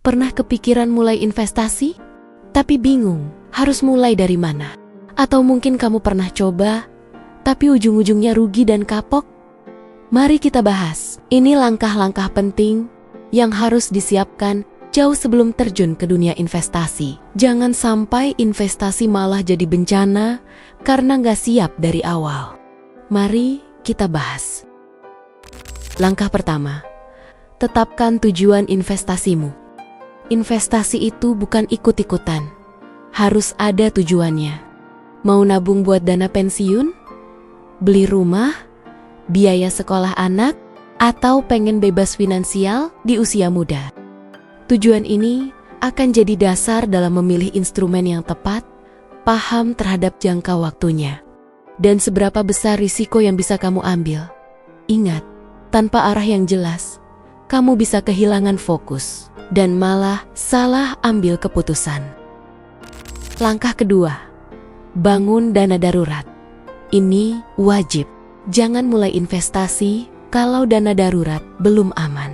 Pernah kepikiran mulai investasi? Tapi bingung harus mulai dari mana? Atau mungkin kamu pernah coba, tapi ujung-ujungnya rugi dan kapok? Mari kita bahas. Ini langkah-langkah penting yang harus disiapkan jauh sebelum terjun ke dunia investasi. Jangan sampai investasi malah jadi bencana karena nggak siap dari awal. Mari kita bahas. Langkah pertama, tetapkan tujuan investasimu. Investasi itu bukan ikut-ikutan. Harus ada tujuannya. Mau nabung buat dana pensiun? Beli rumah? Biaya sekolah anak? Atau pengen bebas finansial di usia muda? Tujuan ini akan jadi dasar dalam memilih instrumen yang tepat, paham terhadap jangka waktunya, dan seberapa besar risiko yang bisa kamu ambil. Ingat, tanpa arah yang jelas, kamu bisa kehilangan fokus dan malah salah ambil keputusan. Langkah kedua, bangun dana darurat. Ini wajib. Jangan mulai investasi kalau dana darurat belum aman.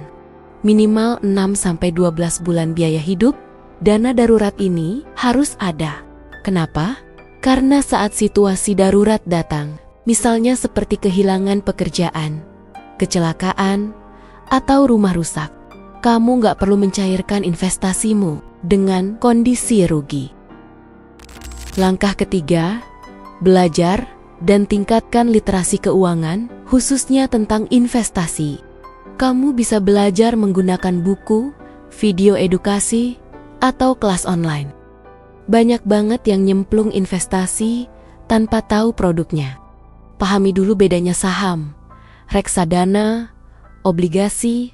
Minimal 6-12 bulan biaya hidup, dana darurat ini harus ada. Kenapa? Karena saat situasi darurat datang, misalnya seperti kehilangan pekerjaan, kecelakaan, atau rumah rusak, kamu nggak perlu mencairkan investasimu dengan kondisi rugi. Langkah ketiga, belajar dan tingkatkan literasi keuangan, khususnya tentang investasi. Kamu bisa belajar menggunakan buku, video edukasi, atau kelas online. Banyak banget yang nyemplung investasi tanpa tahu produknya. Pahami dulu bedanya saham, reksadana, obligasi,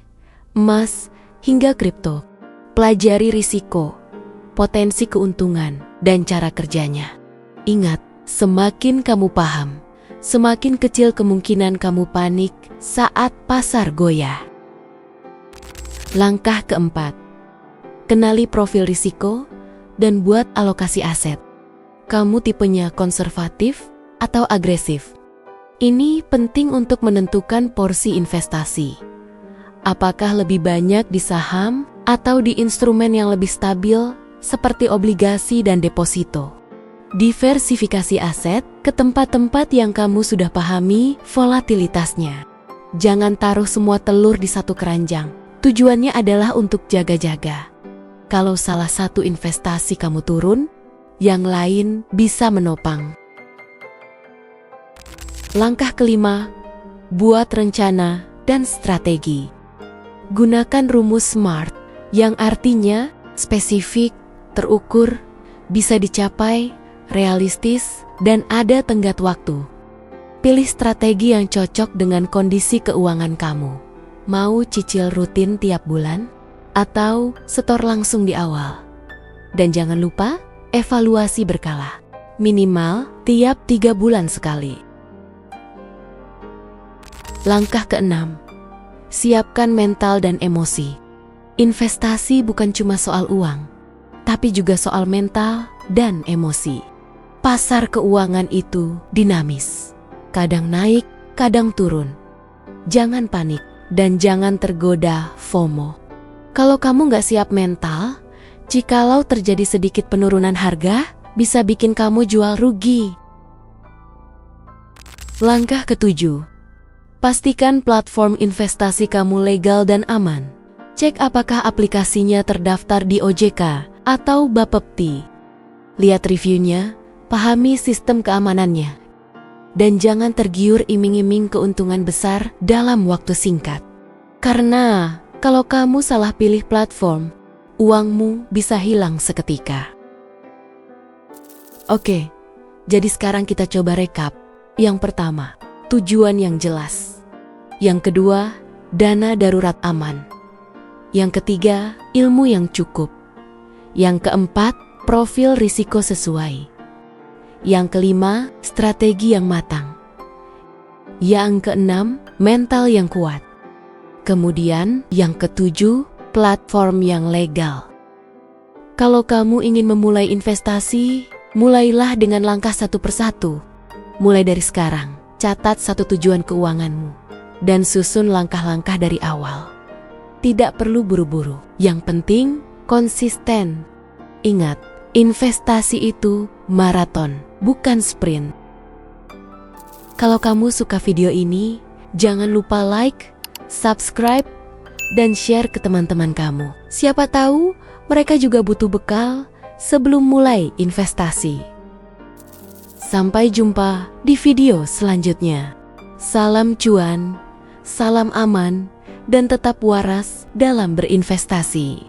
emas, hingga kripto. Pelajari risiko, potensi keuntungan, dan cara kerjanya. Ingat, semakin kamu paham, semakin kecil kemungkinan kamu panik saat pasar goyah. Langkah keempat, kenali profil risiko dan buat alokasi aset. Kamu tipenya konservatif atau agresif? Ini penting untuk menentukan porsi investasi. Apakah lebih banyak di saham atau di instrumen yang lebih stabil seperti obligasi dan deposito? Diversifikasi aset ke tempat-tempat yang kamu sudah pahami volatilitasnya. Jangan taruh semua telur di satu keranjang. Tujuannya adalah untuk jaga-jaga. Kalau salah satu investasi kamu turun, yang lain bisa menopang. Langkah kelima, buat rencana dan strategi. Gunakan rumus SMART, yang artinya spesifik, terukur, bisa dicapai, realistis, dan ada tenggat waktu. Pilih strategi yang cocok dengan kondisi keuangan kamu. Mau cicil rutin tiap bulan? Atau setor langsung di awal? Dan jangan lupa, evaluasi berkala. Minimal tiap 3 bulan sekali. Langkah keenam, siapkan mental dan emosi. Investasi bukan cuma soal uang, tapi juga soal mental dan emosi. Pasar keuangan itu dinamis, kadang naik, kadang turun. Jangan panik dan jangan tergoda FOMO. Kalau kamu nggak siap mental, jikalau terjadi sedikit penurunan harga, bisa bikin kamu jual rugi. Langkah ketujuh, pastikan platform investasi kamu legal dan aman. Cek apakah aplikasinya terdaftar di OJK atau Bapepti. Lihat reviewnya, pahami sistem keamanannya. Dan jangan tergiur iming-iming keuntungan besar dalam waktu singkat. Karena kalau kamu salah pilih platform, uangmu bisa hilang seketika. Oke, jadi sekarang kita coba rekap. Yang pertama, tujuan yang jelas. Yang kedua, dana darurat aman. Yang ketiga, ilmu yang cukup. Yang keempat, profil risiko sesuai. Yang kelima, strategi yang matang. Yang keenam, mental yang kuat. Kemudian, yang ketujuh, platform yang legal. Kalau kamu ingin memulai investasi, mulailah dengan langkah satu persatu. Mulai dari sekarang, catat satu tujuan keuanganmu, dan susun langkah-langkah dari awal. Tidak perlu buru-buru. Yang penting, konsisten. Ingat, investasi itu maraton, bukan sprint. Kalau kamu suka video ini, jangan lupa like, subscribe, dan share ke teman-teman kamu. Siapa tahu mereka juga butuh bekal sebelum mulai investasi. Sampai jumpa di video selanjutnya. Salam cuan, salam aman, dan tetap waras dalam berinvestasi.